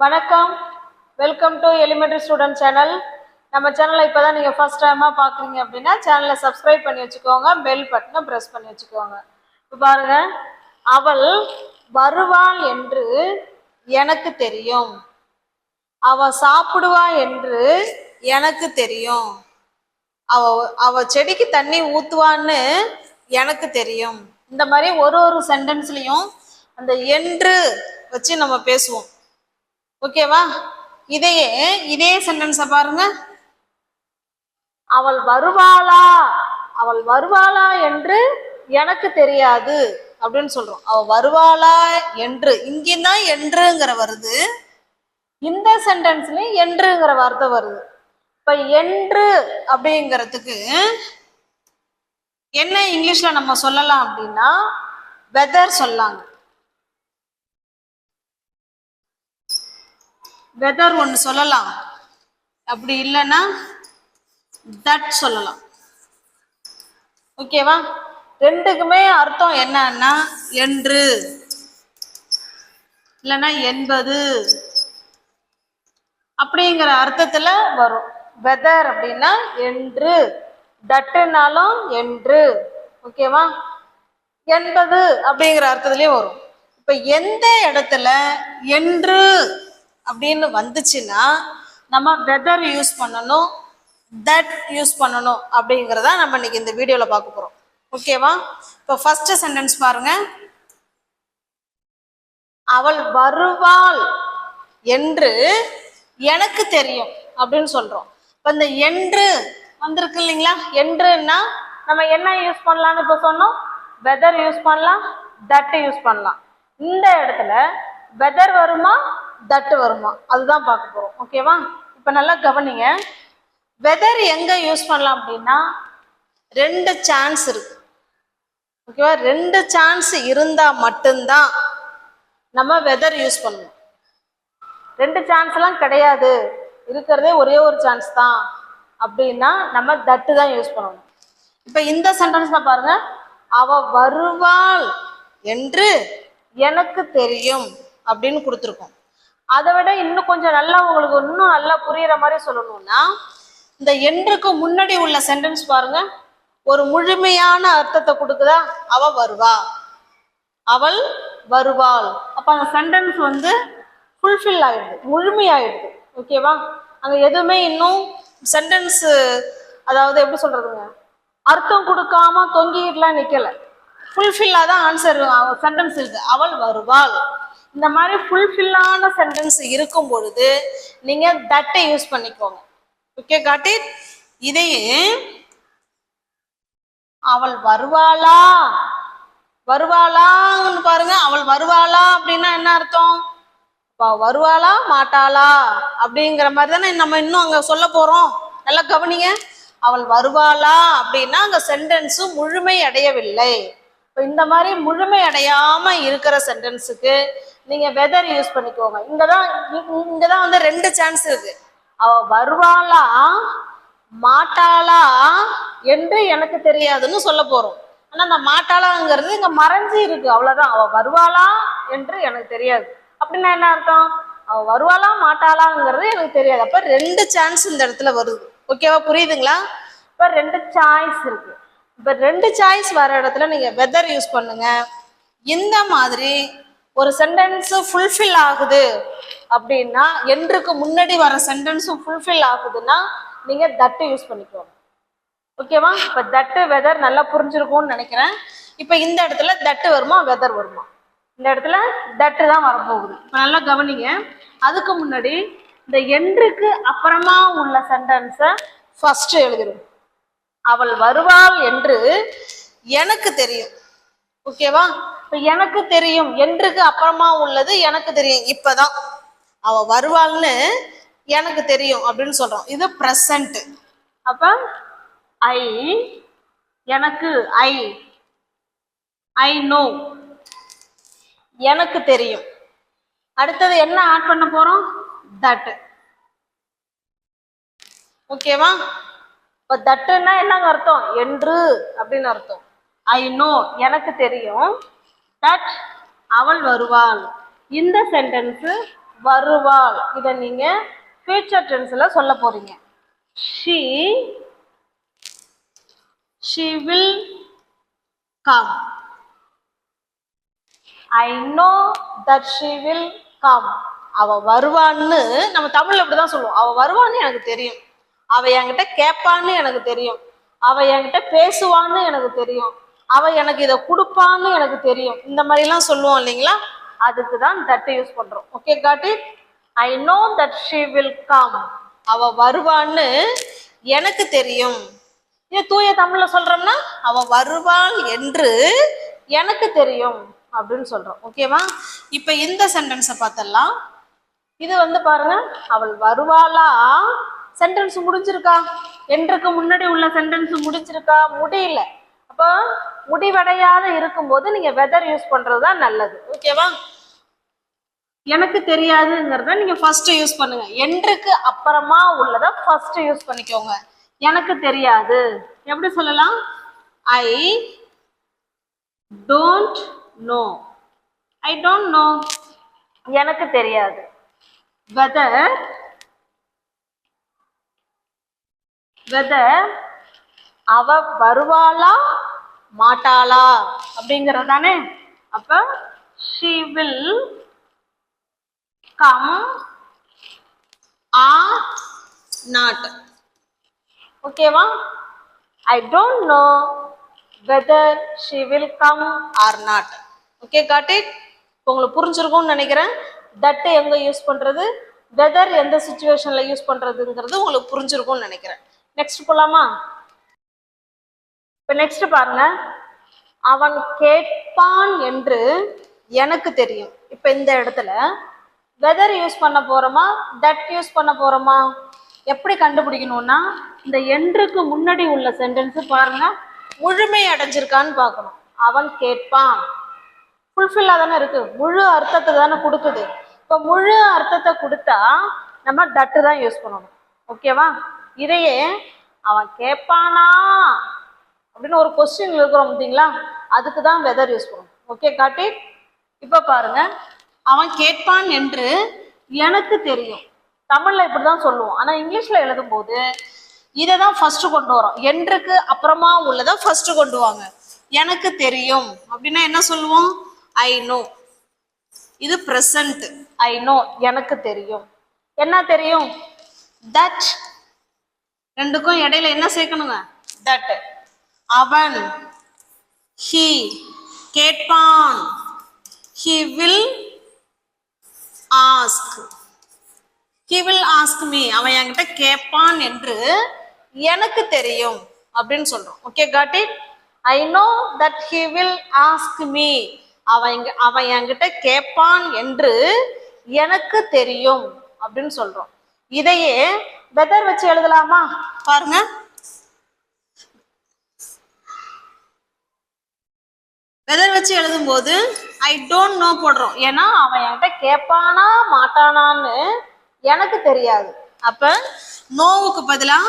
வணக்கம், welcome to elementary student channel. நம்ம சேனலை இப்போ தான் நீங்கள் ஃபர்ஸ்ட் டைமாக பார்க்குறீங்க அப்படின்னா சேனலை சப்ஸ்கிரைப் பண்ணி வச்சுக்கோங்க, பெல் பட்டனை ப்ரெஸ் பண்ணி வச்சுக்கோங்க. இப்போ பாருங்க, அவள் வருவாள் என்று எனக்கு தெரியும், அவ சாப்பிடுவா என்று எனக்கு தெரியும், அவ செடிக்கு தண்ணி ஊத்துவான்னு எனக்கு தெரியும். இந்த மாதிரி ஒரு ஒரு சென்டென்ஸ்லையும் அந்த என்று வச்சு நம்ம பேசுவோம். ஓகேவா? இதே சென்டென்ஸை பாருங்க. அவள் வருவாளா என்று எனக்கு தெரியாது அப்படின்னு சொல்றோம். அவ வருவாளா என்று, இங்கதான் என்றுங்கிற வருது, இந்த சென்டென்ஸ்லயும் என்றுங்கிற வார்த்தை வருது. இப்ப என்று அப்படிங்கிறதுக்கு என்ன இங்கிலீஷ்ல நம்ம சொல்லலாம் அப்படின்னா வெதர் சொல்லலாங்க. வெதர் ஒன்று சொல்லலாம், அப்படி இல்லைன்னா தட் சொல்லலாம். ஓகேவா? ரெண்டுக்குமே அர்த்தம் என்னன்னா என்று இல்லைன்னா என்பது அப்படிங்கிற அர்த்தத்துல வரும். வெதர் அப்படின்னா என்று, தட்டுனாலும் என்று. ஓகேவா? என்பது அப்படிங்கிற அர்த்தத்துலயும் வரும். இப்ப எந்த இடத்துல என்று அப்படின்னு வந்துச்சுன்னா நம்ம வெதர் யூஸ் பண்ணணும், தட் யூஸ் பண்ணணும் அப்படிங்கிறத நம்ம இன்னைக்கு இந்த வீடியோல பார்க்க போறோம். ஓகேவா? இப்போ ஃபர்ஸ்ட் சென்டென்ஸ் பாருங்க. அவள் வருவாள் என்று எனக்கு தெரியும் அப்படின்னு சொல்றோம். இப்ப இந்த என்று வந்திருக்கு இல்லைங்களா? என்றுன்னா நம்ம என்ன யூஸ் பண்ணலாம்னு இப்ப சொன்னோம், வெதர் யூஸ் பண்ணலாம், தட் யூஸ் பண்ணலாம். இந்த இடத்துல வெதர் வருமா தட்டு வருமா அதுதான் பார்க்க போறோம். ஓகேவா? இப்ப நல்லா கவனிங்க. வெதர் எங்க யூஸ் பண்ணலாம் அப்படின்னா ரெண்டு சான்ஸ் இருக்கு. ஓகேவா? ரெண்டு சான்ஸ் இருந்தா மட்டும்தான் நம்ம வெதர் யூஸ் பண்ணணும். ரெண்டு சான்ஸ் எல்லாம் கிடையாது, இருக்கிறதே ஒரே ஒரு சான்ஸ் தான் அப்படின்னா நம்ம தட்டு தான் யூஸ் பண்ணணும். இப்ப இந்த சென்டென்ஸ்ல பாருங்க, அவ வருவாள் என்று எனக்கு தெரியும் அப்படின்னு கொடுத்துருக்கோம். அதை விட இன்னும் கொஞ்சம் நல்லா உங்களுக்கு இன்னும் நல்லா புரியுற மாதிரி சொல்லணும்னா இந்த என்றுக்கு முன்னாடி உள்ள சென்டென்ஸ் பாருங்க, ஒரு முழுமையான அர்த்தத்தை கொடுக்குதா. அவ வருவா, அவள் வருவாள். அப்ப அந்த சென்டென்ஸ் வந்து ஃபுல்ஃபில் ஆயிடுது, முழுமையாயிடுது. ஓகேவா? அங்க எதுவுமே இன்னும் சென்டென்ஸ், அதாவது எப்படி சொல்றதுங்க, அர்த்தம் கொடுக்காம தொங்கிட்டுலாம் நிக்கல, ஃபுல்ஃபில்லா தான் ஆன்சர் சென்டென்ஸ் இருக்கு. அவள் வருவாள். இந்த மாதிரி ஃபுல்ஃபில்லான சென்டென்ஸ் இருக்கும் பொழுது நீங்க தட்டை யூஸ் பண்ணிக்கோங்க. Okay, got it. இதையே அவள் வருவாளான்னு பாருங்க. அவள் வருவாளா அப்படின்னா என்ன அர்த்தம்? வருவாளா மாட்டாளா அப்படிங்கிற மாதிரி தானே நம்ம இன்னும் அங்க சொல்ல போறோம். நல்லா கவனிங்க. அவள் வருவாளா அப்படின்னா அங்க சென்டென்ஸ் முழுமை அடையவில்லை. இப்போ இந்த மாதிரி முழுமை அடையாம இருக்கிற சென்டென்ஸுக்கு நீங்க வெதர் யூஸ் பண்ணிக்கோங்க. இங்கதான் வந்து ரெண்டு சான்ஸ் இருக்கு. அவ வருவாளா மாட்டாளா என்று எனக்கு தெரியாதுன்னு சொல்ல போறோம். ஆனா அந்த மாட்டாளாங்கிறது இங்க மறைஞ்சு இருக்கு, அவ்வளவுதான். அவ வருவாளா என்று எனக்கு தெரியாது அப்படின்னா என்ன அர்த்தம்? அவ வருவாளா மாட்டாளாங்கிறது எனக்கு தெரியாது. அப்ப ரெண்டு சான்ஸ் இந்த இடத்துல வருது. ஓகேவா? புரியுதுங்களா? இப்ப ரெண்டு சாய்ஸ் இருக்கு. இப்ப ரெண்டு சாய்ஸ் வர இடத்துல நீங்க வெதர் யூஸ் பண்ணுங்க. இந்த மாதிரி ஒரு சென்டென்ஸ் ஃபுல்ஃபில் ஆகுது அப்படின்னா, என்றுக்கு முன்னாடி வர சென்டென்ஸும் ஃபுல்ஃபில் ஆகுதுன்னா நீங்க தட்டு யூஸ் பண்ணிக்கோங்க. ஓகேவா? இப்ப தட்டு வெதர் நல்லா புரிஞ்சிருக்கும்னு நினைக்கிறேன். இப்ப இந்த இடத்துல தட்டு வருமா வெதர் வருமா? இந்த இடத்துல தட்டு தான் வரப்போகுது. இப்ப நல்லா கவனிங்க. அதுக்கு முன்னாடி இந்த என்றுக்கு அப்புறமா உள்ள சென்டென்ஸை ஃபர்ஸ்ட் எழுதிடும். அவள் வருவாள் என்று எனக்கு தெரியும். ஓகேவா? இப்ப எனக்கு தெரியும், என்றுக்கு அப்புறமா உள்ளது எனக்கு தெரியும். இப்பதான் அவ வருவாள்னு எனக்கு தெரியும் அப்படின்னு சொல்றோம். இது பிரசன்ட். அப்ப எனக்கு ஐ நோ, எனக்கு தெரியும். அடுத்தது என்ன ஆட் பண்ண போறோம்? தட். ஓகேவா? இப்ப தட்டுன்னா என்னங்க அர்த்தம்? என்று அப்படின்னு அர்த்தம். ஐ நோ, எனக்கு தெரியும், தட் அவள் வருவாள். இந்த சென்டென்ஸ் வருவாள். இதை நீங்க ஃபியூச்சர் டென்ஸ்ல சொல்ல போறீங்க. she will come. I know that she will come. அவ வருவான்னு நம்ம தமிழ்ல அப்படிதான் சொல்லுவோம். அவ வருவான்னு எனக்கு தெரியும், அவ என்கிட்ட கேட்பான்னு எனக்கு தெரியும், அவ என்கிட்ட பேசுவான்னு எனக்கு தெரியும், அவ எனக்கு இதை கொடுப்பான்னு எனக்கு தெரியும். இந்த மாதிரி எல்லாம் சொல்லுவோம் இல்லைங்களா, அதுக்கு தான் தட் யூஸ் பண்றோம். Okay, got it. I know that she will come. அவ வருவான்னு எனக்கு தெரியும். இது தூய தமிழ்ல சொல்றோம்னா அவ வருவாள் என்று எனக்கு தெரியும் அப்படின்னு சொல்றோம். ஓகேவா? இப்ப இந்த சென்டென்ஸை பார்த்தலாம். இது பாருங்க, அவள் வருவாளா சென்டென்ஸ் முடிஞ்சிருக்கா? என்றுக்கு முன்னாடி உள்ள சென்டென்ஸ் முடிஞ்சிருக்கா? முடியல. அப்போ முடிவடையாத இருக்கும்போது நீங்க வெதர் யூஸ் பண்றதுதான் நல்லது. ஓகேவா? எனக்கு தெரியாதுங்கிறத நீங்க ஃபர்ஸ்ட் யூஸ் பண்ணுங்க. என்றுக்கு அப்புறமா உள்ளதை ஃபர்ஸ்ட் யூஸ் பண்ணிக்கோங்க. எனக்கு தெரியாது எப்படி சொல்லலாம்? ஐ don't no. I don't no, எனக்கு தெரியாது. வெதர் அவ வருவாளா மாட்டாளா அப்படிங்கிறது தானே. அப்ப she will come or not. ஓகேவா? I don't know whether she will come or not. Okay, got it? உங்களுக்கு புரிஞ்சிருக்கும்னு நினைக்கிறேன். தட் எங்க யூஸ் பண்றது, வெதர் எந்த சிச்சுவேஷன்ல யூஸ் பண்றதுங்கிறது உங்களுக்கு புரிஞ்சிருக்கும்னு நினைக்கிறேன். நெக்ஸ்ட் போலாமா? இப்ப நெக்ஸ்ட் பாருங்க, அவன் கேட்பான் என்று எனக்கு தெரியும். இப்ப இந்த இடத்துல வெதர் யூஸ் பண்ண போறோமா தட் யூஸ் பண்ண போறோமா? எப்படி கண்டுபிடிக்கணும்னா, இந்த என்றுக்கு முன்னாடி உள்ள சென்டென்ஸ் பாருங்க முழுமை அடைஞ்சிருக்கான்னு பார்க்கணும். அவன் கேட்பான் ஃபுல்ஃபில்லா தானே இருக்கு, முழு அர்த்தத்தை தானே கொடுக்குது. இப்போ முழு அர்த்தத்தை கொடுத்தா நம்ம தட்டு தான் யூஸ் பண்ணணும். ஓகேவா? இதையே அவன் கேட்பானா அப்படின்னு ஒரு கொஸ்டின் இருக்கிறோம் பார்த்தீங்களா, அதுக்கு தான் வெதர் யூஸ் பண்ணணும். ஓகே, காட்டி. இப்போ பாருங்க, அவன் கேட்பான் என்று எனக்கு தெரியும். தமிழ்ல இப்படிதான் சொல்லுவோம், ஆனா இங்கிலீஷ்ல எழுதும் போது இதை தான் ஃபர்ஸ்ட் கொண்டு வரோம். என்றுக்கு அப்புறமா உள்ளதை ஃபர்ஸ்ட் கொண்டு வாங்க. எனக்கு தெரியும் அப்படின்னா என்ன சொல்லுவோம்? I know. இது பிரசன்ட். ஐ நோ, எனக்கு தெரியும். என்ன தெரியும்? தட். ரெண்டுக்கும் இடையில என்ன சேர்க்கணுங்க? தட். அவன், ஹி கேட்பான், he will ask. he will ask me. அவன் என்கிட்ட கேட்பான் என்று எனக்கு தெரியும் அப்படின்னு சொல்றோம். Okay, got it? I know that he will ask me. அவன் என்கிட்ட கேட்பான் என்று எனக்கு தெரியும் அப்படின்னு சொல்றோம். இதையே வெதர் வச்சு எழுதலாமா? பாருங்க, வெதர் வச்சு எழுதும் போது ஐ டோன்ட் நோ போடுறோம். ஏன்னா அவன் என்கிட்ட கேட்பானா மாட்டானான்னு எனக்கு தெரியாது. அப்ப நோவுக்கு பதிலா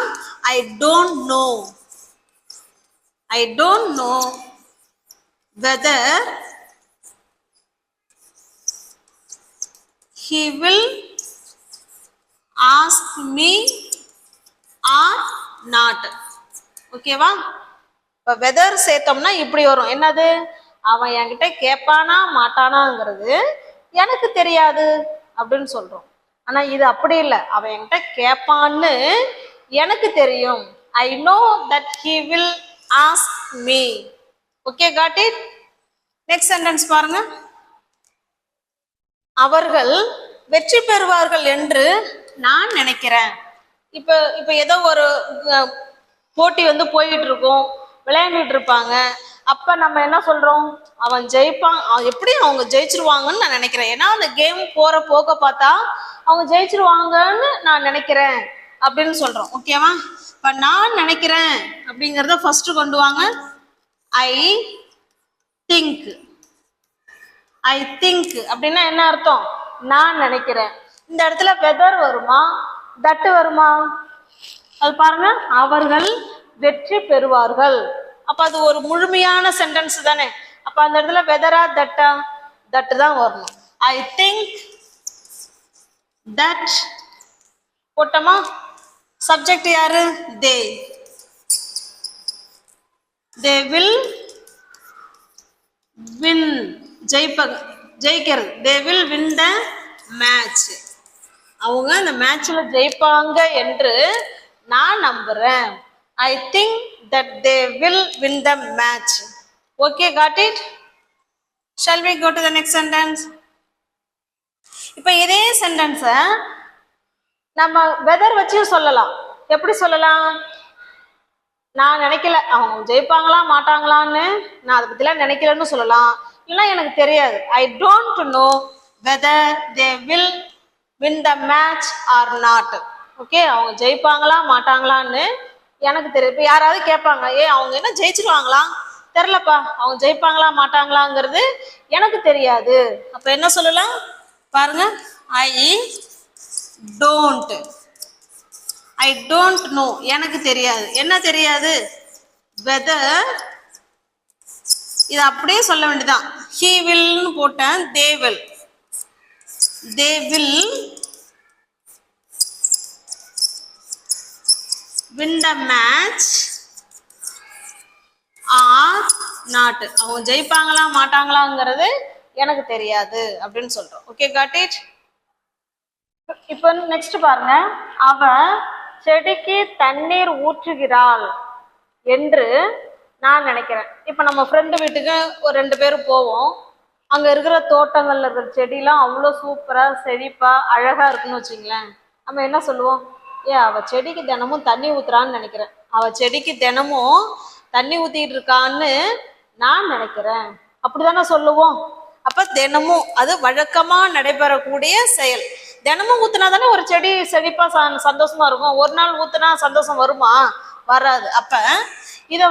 ஐ don't no. I don't know weather he will ask me or not. ஓகேவா? இப்போ வெதர் சேர்த்தோம்னா இப்படி வரும். என்னது? அவன் என்கிட்ட கேட்பானா மாட்டானாங்கிறது எனக்கு தெரியாது அப்படின்னு சொல்றோம். ஆனா இது அப்படி இல்லை, அவன் என்கிட்ட கேட்பான்னு எனக்கு தெரியும். I know that he will ask me. Okay, got it? Next sentence பாருங்க, அவர்கள் வெற்றி பெறுவார்கள் என்று நான் நினைக்கிறேன். இப்ப ஏதோ ஒரு போட்டி போய்கிட்டு இருக்கும், விளையாண்டுட்டு இருப்பாங்க. அப்ப நம்ம என்ன சொல்றோம்? அவன் ஜெயிப்பான், எப்படி அவங்க ஜெயிச்சிருவாங்கன்னு நான் நினைக்கிறேன். ஏன்னா அந்த கேம் போற போக்க பார்த்தா அவங்க ஜெயிச்சிருவாங்கன்னு நான் நினைக்கிறேன் அப்படின்னு சொல்றோம். ஓகேவா? இப்ப நான் நினைக்கிறேன் அப்படிங்கிறத ஃபர்ஸ்ட் கொண்டு வாங்க. I think. ஐ திங்க் அப்படின்னா என்ன அர்த்தம்? நான் நினைக்கிறேன். இந்த இடத்துல வெதர் வருமா தட்டு வருமா? அது பாருங்க, அவர்கள் வெற்றி பெறுவார்கள். அப்ப அது ஒரு முழுமையான சென்டென்ஸ் தானே. அப்ப அந்த இடத்துல வெதரா தட்டா? தட்டு தான் வரணும். ஐ திங்க் தட் போட்டோமா. சப்ஜெக்ட் யாரு? தே. தே வில் வின், ஜெயிக்கிறது. தே வில் வின் த மேட்ச். அவங்க அந்த மேட்ச்ல ஜெயிப்பாங்க என்று நான் நம்புறேன். ஐ think that they will win the match. Okay, got it? Shall we go to the next sentence? இப்போ இதே சென்டென்ஸை நம்ம வெதர் வச்சு சொல்லலாம். எப்படி சொல்லலாம்? நான் நினைக்கல அவங்க ஜெயிப்பாங்களா மாட்டாங்களான்னு, நான் அதை பற்றிலாம் நினைக்கலன்னு சொல்லலாம். இல்லைன்னா எனக்கு தெரியாது, I don't know whether they will win the match or not. Okay, அவங்க ஜெயிப்பாங்களா மாட்டாங்களான்னு எனக்கு தெரியும். இப்போ யாராவது கேட்பாங்க, அவங்க என்ன ஜெயிச்சிருவாங்களா? தெரிலப்பா, அவங்க ஜெயிப்பாங்களா மாட்டாங்களாங்கிறது எனக்கு தெரியாது. அப்போ என்ன சொல்லலாம் பாருங்க, ஐ டோன்ட் நோ, எனக்கு தெரியாது. என்ன தெரியாது? வெதர். இது அப்படியே சொல்ல வேண்டியதான். ஹீ வில்னு போட்டேன், they will win the match or not. அவங்க ஜெயிப்பாங்களா மாட்டாங்களாங்கிறது எனக்கு தெரியாது அப்படின்னு சொல்றோம். Okay, got it? இப்போ நெக்ஸ்ட் பாருங்க, அவ செடிக்கு தண்ணீர் ஊற்றுகிறாள் என்று நான் நினைக்கிறேன். இப்போ நம்ம ஃப்ரெண்டு வீட்டுக்கு ஒரு 2 பேரும் போவோம். அங்கே இருக்கிற தோட்டங்கள்ல இருக்கிற செடியெலாம் அவ்வளோ சூப்பராக செழிப்பாக அழகாக இருக்குன்னு வச்சுங்களேன். நம்ம என்ன சொல்லுவோம்? அவ செடிக்கு தினமும் தண்ணி ஊத்துறான்னு நினைக்கிறேன், அவ செடிக்கு தினமும் தண்ணி ஊத்திட்டு இருக்கான்னு நான் நினைக்கிறேன், அப்படிதானே சொல்லுவோம். அப்ப தினமும் அது வழக்கமா நடைபெறக்கூடிய செயல். தினமும் ஊத்துனா தானே ஒரு செடி செழிப்பா சந்தோஷமா இருக்கும். ஒரு நாள் ஊத்துனா சந்தோஷம் வருமா? வராது. அப்ப இத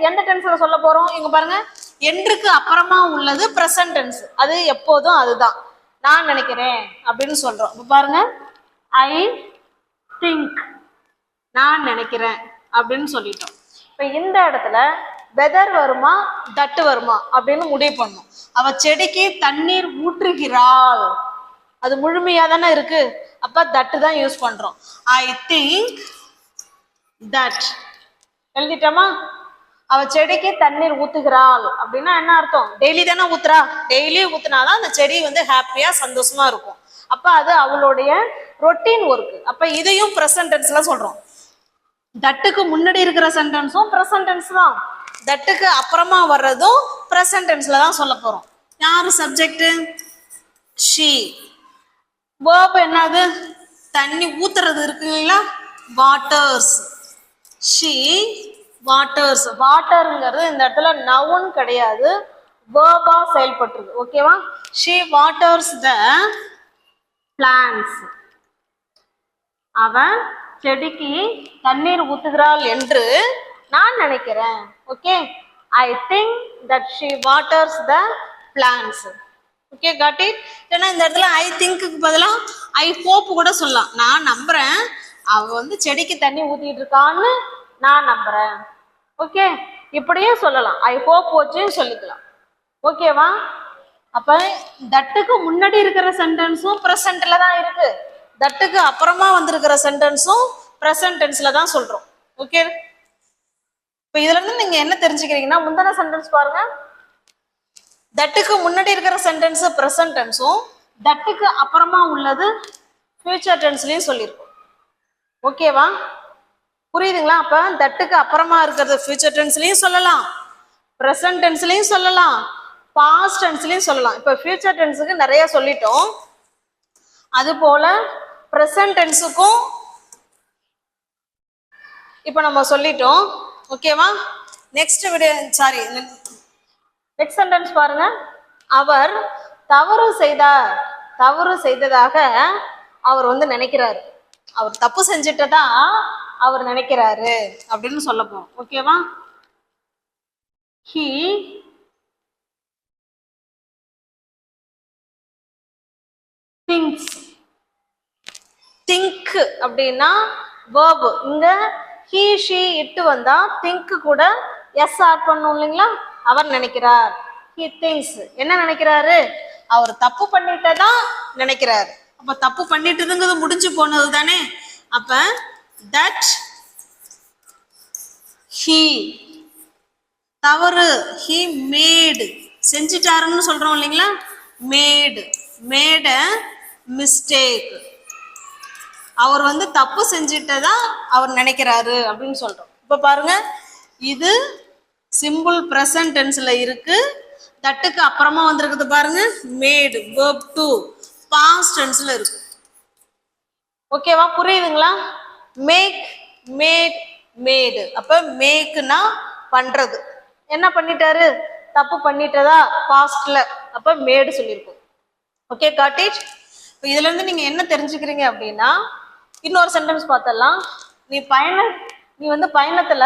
எந்த டென்ஸ்ல சொல்ல போறோம்? இங்க பாருங்க, என்றுக்கு அப்புறமா உள்ளது பிரசன்ட் டென்ஸ். அது எப்போதும் அதுதான். நான் நினைக்கிறேன் அப்படின்னு சொல்றோம். இப்ப பாருங்க, ஐ திங்க், நான் நினைக்கிறேன் அப்படின்னு சொல்லிட்டோம். இப்ப இந்த இடத்துல வெதர் வருமா தட்டு வருமா அப்படின்னு முடிவு பண்ணும். அவ செடிக்கு தண்ணீர் ஊற்றுகிறாள், அது முழுமையா தானே இருக்கு. அப்ப தட்டு தான் யூஸ் பண்றோம். ஐ திங்க் தட் எழுதிட்டோமா. அவ செடிக்கு தண்ணீர் ஊத்துகிறாள் அப்படின்னா என்ன அர்த்தம்? டெய்லி தானே ஊத்துறா, டெய்லி ஊத்துனாதான் அந்த செடி ஹாப்பியா சந்தோஷமா இருக்கும். அப்ப அது அவளுடைய ரொட்டீன் ஒர்க். அப்ப இதையும் பிரசன்ட் டென்ஸ்ல சொல்றோம். தட்டுக்கு முன்னாடி இருக்கிற சென்டென்ஸும் பிரசன்ட் டென்ஸ் தான், தட்டுக்கு அப்புறமா வர்றதும் பிரசன்ட் டென்ஸ்ல தான் சொல்ல போறோம். யாரு சப்ஜெக்ட்? ஷீ. வேர்ப் என்னது? தண்ணி ஊத்துறது இருக்குங்களா, வாட்டர்ஸ். She waters. வாட்டருங்கிறது இந்த இடத்துல நவுன் கிடையாது, வேர்பா செயல்பட்டுருது. ஓகேவா? She waters the plants. அவன் செடிக்கு தண்ணீர் ஊத்துகிறாள் என்று நான் நினைக்கிறேன். Okay, I think that she waters the plants. Okay, got it? ஏன்னா இந்த இடத்துல ஐ திங்க்கு பதிலாக ஐ ஹோப் கூட சொல்லலாம். நான் நம்புறேன் அவ செடிக்கு தண்ணி ஊத்திட்டு இருக்கான்னு நான் நம்புறேன். ஓகே, இப்படியே சொல்லலாம். ஐ ஹோப் வச்சு சொல்லிக்கலாம். ஓகேவா? அப்ப தட்டுக்கு முன்னாடி இருக்கிற சென்டென்ஸும் பிரசன்ட்ல தான் இருக்கு, தட்டுக்கு அப்புறமா வந்திருக்கிற சென்டென்ஸும் பிரசன்ட் டென்ஸ்ல தான் சொல்றோம். ஓகே, இப்ப இதுல இருந்து நீங்க என்ன தெரிஞ்சுக்கிறீங்கன்னா, முந்தின சென்டென்ஸ் பாருங்க, தட்டுக்கு முன்னாடி இருக்கிற சென்டென்ஸ் பிரசன்ட் டென்ஸும் தட்டுக்கு அப்புறமா உள்ளது ஃபியூச்சர் டென்ஸ்லயும் சொல்லியிருக்கோம். ஓகேவா? புரியுதுங்களா? அப்ப தட்டுக்கு அப்புறமா இருக்கிறது ஃபியூச்சர் டென்ஸ்லயும் சொல்லலாம், பிரசன்ட் டென்ஸ்லயும் சொல்லலாம், பாஸ்ட் டென்ஸ்லயும் சொல்லலாம். இப்ப ஃபியூச்சர் டென்ஸுக்கு நிறைய சொல்லிட்டோம், அது போல பிரசன்ட் டென்ஸுக்கும் இப்ப நம்ம சொல்லிட்டோம். ஓகேவா? நெக்ஸ்ட் நெக்ஸ்ட் சென்டென்ஸ் பாருங்க, அவர் தவறு செய்ததாக அவர் நினைக்கிறாரு, அவர் தப்பு செஞ்சிட்டதா அவர் நினைக்கிறாரு அப்படின்னு சொல்ல போறோம். ஓகேவா? he thinks. think அப்படின்னா verb. இங்க he she it வந்தா think கூட s ஆட் பண்ணும் இல்லைங்களா? அவர் நினைக்கிறார். he thinks. என்ன நினைக்கிறாரு? அவர் தப்பு பண்ணிட்டதா நினைக்கிறாரு. அப்ப தப்பு பண்ணிட்டுதுங்கிறது முடிஞ்சு போனது தானே. அப்ப தட் ஹீ தவறு, ஹீ மேடு செஞ்சிட்டாருன்னு சொல்றோம் இல்லைங்களா, மேட் அ மிஸ்டேக், அவர் வந்து தப்பு செஞ்சிட்டதா அவர் நினைக்கிறாரு அப்படின்னு சொல்றோம். இப்ப பாருங்க, இது சிம்பிள் பிரசன்ட் டென்ஸ்ல இருக்கு, தட்டுக்கு அப்புறமா வந்திருக்குது பாருங்க மேடு verb to பாஸ்ட் டென்ஸ்ல இருக்கு. ஓகேவா, புரியுதுங்களா? மேக், மேட், மேடு. அப்ப மேக்னா பண்றது, என்ன பண்ணிட்டாரு, தப்பு பண்ணிட்டதா பாஸ்ட்ல, அப்ப மேடு சொல்லியிருக்கோம். Okay, got it. இப்போ இதுல இருந்து நீங்க என்ன தெரிஞ்சுக்கிறீங்க அப்படின்னா, இன்னொரு சென்டென்ஸ் பார்த்தலாம். நீ வந்து பயணத்துல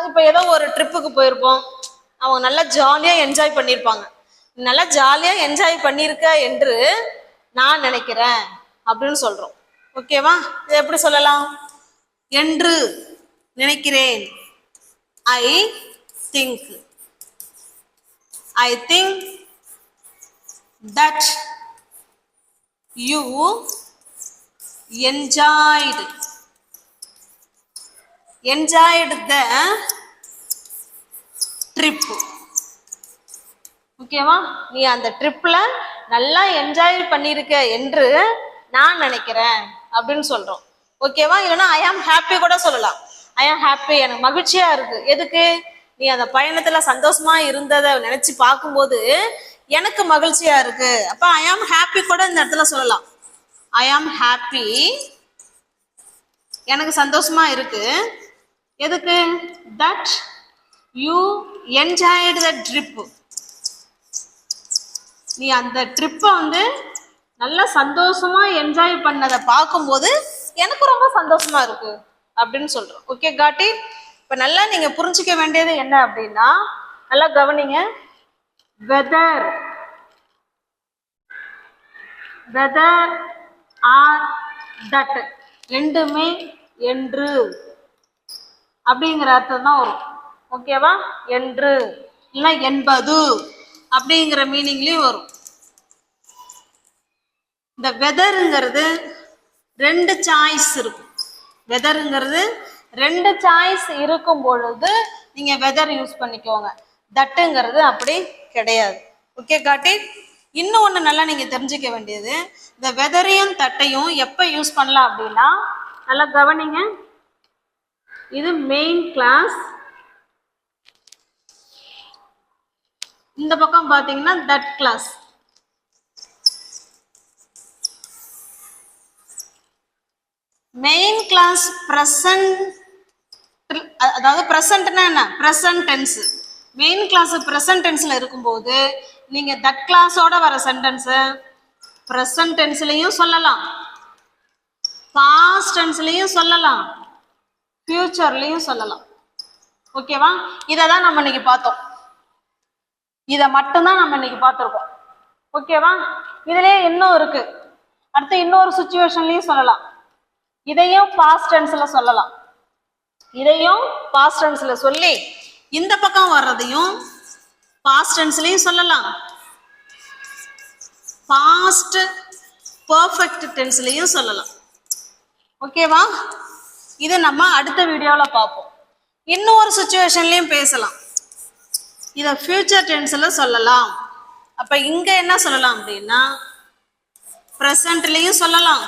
இப்போ ஏதோ ஒரு ட்ரிப்புக்கு போயிருப்போம், அவங்க நல்லா ஜாலியா என்ஜாய் பண்ணியிருப்பாங்க, நல்லா ஜாலியா என்ஜாய் பண்ணியிருக்க என்று நான் நினைக்கிறேன் அப்படின்னு சொல்றோம். ஓகேவா, இதை எப்படி சொல்லலாம்? என்று நினைக்கிறேன், I think, I think that you enjoyed the trip. ஓகேவா, நீ அந்த ட்ரிப்ல நல்லா என்ஜாய் பண்ணிருக்க என்று நான் நினைக்கிறேன் அப்படின்னு சொல்றோம். ஓகேவா, இல்லைன்னா ஐ ஆம் ஹாப்பி கூட சொல்லலாம். ஐ ஆம் ஹாப்பி, எனக்கு மகிழ்ச்சியா இருக்கு. எதுக்கு? நீ அந்த பயணத்துல சந்தோஷமா இருந்ததை நினைச்சு பார்க்கும்போது எனக்கு மகிழ்ச்சியா இருக்கு. அப்ப ஐ ஆம் ஹாப்பி கூட இந்த இடத்துல சொல்லலாம். ஐ ஆம் ஹாப்பி, எனக்கு சந்தோஷமா இருக்கு. எதுக்கு? That you enjoyed the trip, நீ அந்த ட்ரிப்பை வந்து நல்லா சந்தோஷமா என்ஜாய் பண்ணதை பார்க்கும்போது எனக்கு ரொம்ப சந்தோஷமா இருக்கு அப்படின்னு சொல்றோம். ஓகே, காட்டி. இப்ப நல்லா நீங்க புரிஞ்சுக்க வேண்டியது என்ன அப்படின்னா, நல்லா கவனிங்க. வெதர் ஆர் தட் ரெண்டுமே என்று அப்படிங்கிற அர்த்தம் தான் வரும். ஓகேவா, என்று இல்லை என்பது அப்படிங்கிற மீனிங்லயும் வரும். இந்த வெதருங்கிறது ரெண்டு சாய்ஸ் இருக்கும். வெதருங்கிறது ரெண்டு சாய்ஸ் இருக்கும் பொழுது நீங்க வெதர் யூஸ் பண்ணிக்கோங்க. தட்டுங்கிறது அப்படி கிடையாது. ஓகே, காட்டி. இன்னும் ஒண்ணு நல்லா நீங்க தெரிஞ்சுக்க வேண்டியது, இந்த வெதரையும் தட்டையும் எப்ப யூஸ் பண்ணலாம் அப்படின்னா, நல்லா கவனிங்க. இது மெயின் கிளாஸ், இந்த பக்கம் பாத்தீங்கன்னா that clause. Main clause present, அதாவது பிரசன்ட்னா என்ன? Present tense. Main clause present டென்ஸ்ல இருக்கும்போது நீங்க தட் கிளாஸோட வர சென்டென்ஸ் பிரசன்ட் டென்ஸ்லயும் சொல்லலாம், பாஸ்ட் டென்ஸ்லயும் சொல்லலாம், ஃபியூச்சர்லயும் சொல்லலாம். ஓகேவா, இதை தான் நம்ம இன்னைக்கு பார்த்தோம். இதை மட்டும்தான் நம்ம இன்னைக்கு பார்த்துருக்கோம். ஓகேவா, இதுலயே இன்னும் இருக்கு. அடுத்து இன்னொரு சுச்சுவேஷன்லயும் சொல்லலாம். இதையும் பாஸ்ட் டென்ஸ்ல சொல்லலாம். இதையும் பாஸ்ட் டென்ஸ்ல சொல்லி இந்த பக்கம் வர்றதையும் பாஸ்ட் டென்ஸ்லயும் சொல்லலாம், பாஸ்ட் பெர்ஃபெக்ட் டென்ஸ்லயும் சொல்லலாம். ஓகேவா, இது நம்ம அடுத்த வீடியோல பார்ப்போம். இன்னொரு சுச்சுவேஷன்லயும் பேசலாம். இத ஃபியூச்சர் டென்ஸ்ல சொல்லலாம். அப்ப இங்க என்ன சொல்லலாம் அப்படின்னா, பிரசன்ட்லயும் சொல்லலாம்,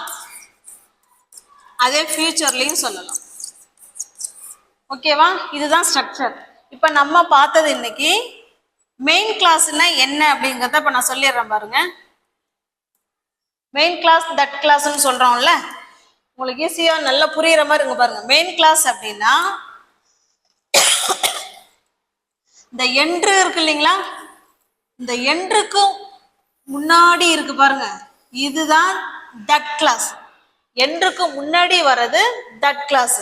அதே ஃபியூச்சர்லயும் சொல்லலாம். ஓகேவா, இதுதான் ஸ்ட்ரக்சர். இப்ப நம்ம பார்த்தது இன்னைக்கு மெயின் கிளாஸ்னா என்ன அப்படிங்கிறத இப்ப நான் சொல்லிடுறேன் பாருங்க. மெயின் கிளாஸ் தட் கிளாஸ்ன்னு சொல்றோம்ல, உங்களுக்கு ஈஸியா நல்லா புரியுற மாதிரி இங்க பாருங்க. மெயின் கிளாஸ் அப்படின்னா இந்த என்று இருக்கு இல்லைங்களா, இந்த என்றுக்கும் முன்னாடி இருக்கு பாருங்க, இதுதான் தட் கிளாஸ். என்றுக்கு முன்னாடி வர்றது தட் கிளாஸ்,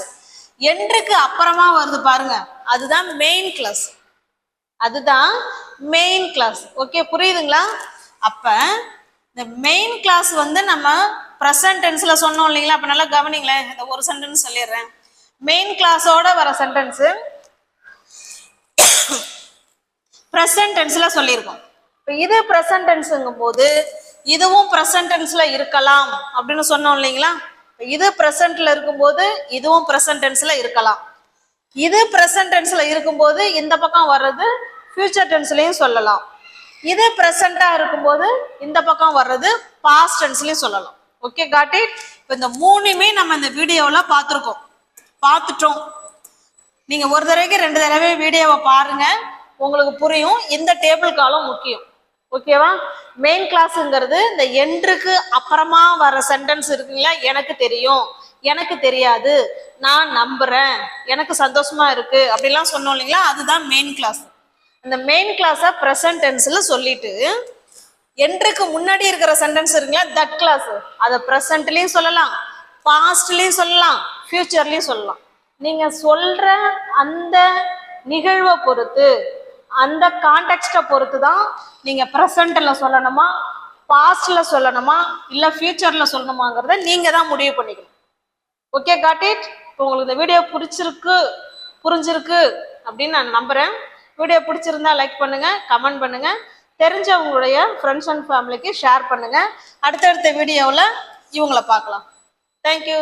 என்றுக்கு அப்புறமா வருது பாருங்க, அதுதான் மெயின் கிளாஸ். அதுதான் மெயின் கிளாஸ். ஓகே, புரியுதுங்களா? அப்ப இந்த மெயின் கிளாஸ் வந்து நம்ம ப்ரெசன்ட் டென்ஸ்ல சொன்னோம் இல்லைங்களா. அப்ப நல்லா கவனிங்களேன், இந்த ஒரு சென்டென்ஸ் சொல்லிடுறேன். மெயின் கிளாஸோட வர சென்டென்ஸ் ப்ரெசன்ட் டென்ஸ்ல சொல்லியிருக்கோம். இப்போ இது ப்ரெசன்ட் டென்ஸுங்கும் போது இதுவும் ப்ரெசன்ட் டென்ஸ்ல இருக்கலாம் அப்படின்னு சொன்னோம் இல்லைங்களா? இது ப்ரெசன்ட்ல இருக்கும்போது இதுவும் ப்ரெசன்ட் டென்ஸ்ல இருக்கலாம். இது ப்ரெசன்ட் டென்ஸ்ல இருக்கும்போது இந்த பக்கம் வர்றது ஃபியூச்சர் டென்ஸ்லயும் சொல்லலாம். இது ப்ரெசண்டா இருக்கும்போது இந்த பக்கம் வர்றது பாஸ்ட் டென்ஸ்லயும் சொல்லலாம். Okay, got it? இப்போ இந்த மூணுமே நம்ம இந்த வீடியோவில் பார்த்துட்டோம். நீங்க ஒரு தடவைக்கு 2 தடவை வீடியோவை பாருங்க, உங்களுக்கு புரியும். இந்த டேபிள் காலம் முக்கியம். ஓகேவா? மெயின் கிளாஸ்ங்கிறது இந்த என்றுக்கு அப்புறமா வர சென்டென்ஸ் இருக்குங்களா, எனக்கு தெரியும், எனக்கு தெரியாது, நான் நம்புறேன், எனக்கு சந்தோஷமா இருக்கு அப்படிலாம் சொன்னோம் இல்லைங்களா, அதுதான் மெயின் கிளாஸ். அந்த மெயின் கிளாஸை ப்ரெசன்ட் டென்ஸ்ல சொல்லிட்டு என்றுக்கு முன்னாடி இருக்கிற சென்டென்ஸ் இருக்குங்களா, தட் கிளாஸ், அதை ப்ரெசன்ட்லயும் சொல்லலாம், பாஸ்ட்லயும் சொல்லலாம், ஃபியூச்சர்லயும் சொல்லலாம். நீங்க சொல்ற அந்த நிகழ்வை பொறுத்து, அந்த கான்டெக்ஸ்டை பொறுத்து தான் நீங்க ப்ரெசன்ட்ல சொல்லணுமா, பாஸ்ட்ல சொல்லணுமா, இல்ல ஃபியூச்சர்ல சொல்லணுமாங்கிறத நீங்க தான் முடிவு பண்ணிக்கணும். Okay, got it? இப்போ உங்களுக்கு இந்த வீடியோ புரிஞ்சிருக்கு அப்படின்னு நான் நம்புறேன். வீடியோ பிடிச்சிருந்தா லைக் பண்ணுங்க, கமெண்ட் பண்ணுங்க, தெரிஞ்சவங்களுடைய ஃப்ரெண்ட்ஸ் அண்ட் ஃபேமிலிக்கு ஷேர் பண்ணுங்க. அடுத்தடுத்த வீடியோவில் இவங்களை பார்க்கலாம். தேங்க்யூ.